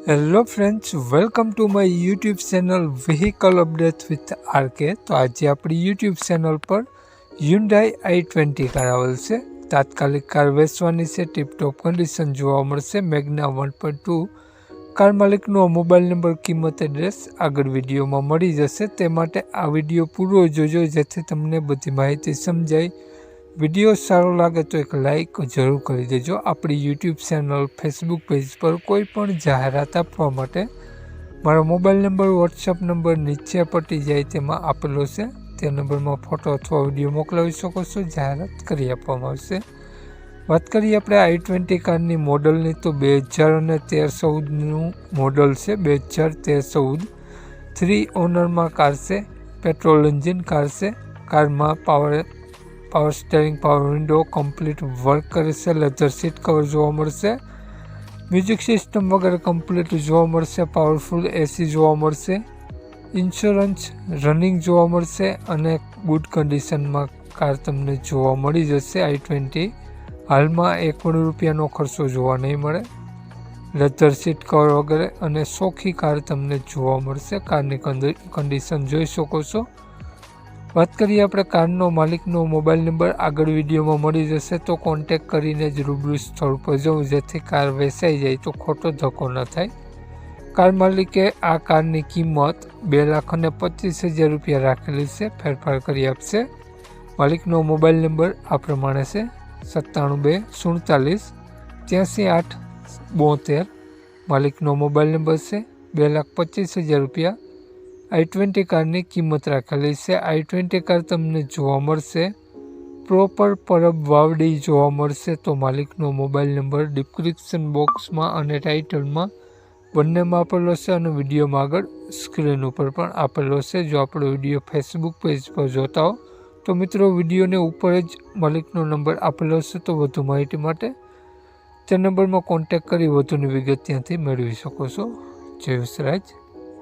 Hello friends, welcome to my YouTube channel vehicle update with RK. તો આજે આપણી YouTube channel પર Hyundai i20 car આવેલ છે। તાત્કાલિક કાર વેચવાની છે, ટીપટોપ કન્ડિશન જોવા મળશે। મેગ્ના 1.2 કાર માલિકનો મોબાઈલ નંબર, કિંમત, એડ્રેસ આગળ વિડીયોમાં મળી જશે। તે માટે આ વિડીયો પૂરો જોજો જેથી તમને બધી માહિતી સમજાય। વિડીયો સારો લાગે તો એક લાઇક જરૂર કરી દેજો। આપણી યુટ્યુબ ચેનલ, ફેસબુક પેજ પર કોઈ પણ જાહેરાત આપવા માટે મારો મોબાઈલ નંબર, વોટ્સઅપ નંબર નીચે પટી જાય તેમાં આપેલો છે। તે નંબરમાં ફોટો અથવા વિડીયો મોકલાવી શકો છો, જાહેરાત કરી આપવામાં આવશે। વાત કરીએ આપણે i20 કારની મોડલની, તો 2013-14નું મોડલ છે। 2013-14 3 ઓનરમાં કાર છે। પેટ્રોલ એન્જિન કાર છે। કારમાં power steering, power window complete work કરે છે। લેધર સીટ કવર જોવા મળશે। મ્યુઝિક સિસ્ટમ વગેરે કમ્પ્લીટ જોવા મળશે। પાવરફુલ એસી જોવા મળશે। ઇન્સ્યોરન્સ રનિંગ જોવા મળશે અને ગુડ કન્ડિશનમાં કાર તમને જોવા મળી જશે। i20 હાલમાં ₹1 ખર્ચો જોવા નહીં મળે। લેધર સીટ કવર વગેરે અને ચોખ્ખી કાર તમને જોવા મળશે। કારની કન્ડિશન જોઈ શકો છો। વાત કરીએ આપણે કારનો માલિકનો મોબાઈલ નંબર, આગળ વિડીયોમાં મળી જશે। તો કોન્ટેક કરીને જ રૂબરૂ સ્થળ પર જવું જેથી કાર વેચાઈ જાય તો ખોટો ધક્કો ન થાય। કાર માલિકે આ કારની કિંમત ₹2,25,000 રાખેલી છે, ફેરફાર કરી આપશે। માલિકનો મોબાઈલ નંબર આ પ્રમાણે છે: 97 248 83 872। માલિકનો મોબાઈલ નંબર છે। ₹2,25,000 i20 કારની કિંમત રાખેલી છે। i20 કાર તમને જોવા મળશે પ્રોપર પરબ વાવડી જોવા મળશે। તો માલિકનો મોબાઈલ નંબર ડિસ્ક્રિપ્શન બોક્સમાં અને ટાઇટલમાં બંનેમાં આપેલો છે અને વિડીયોમાં આગળ સ્ક્રીન ઉપર પણ આપેલો છે। જો આપણો વિડીયો ફેસબુક પેજ પર જોતા હો તો મિત્રો, વિડીયોને ઉપર જ માલિકનો નંબર આપેલો છે, તો વધુ માહિતી માટે તે નંબરમાં કોન્ટેક કરી વધુની વિગત ત્યાંથી મેળવી શકો છો। જય વિસરાજ।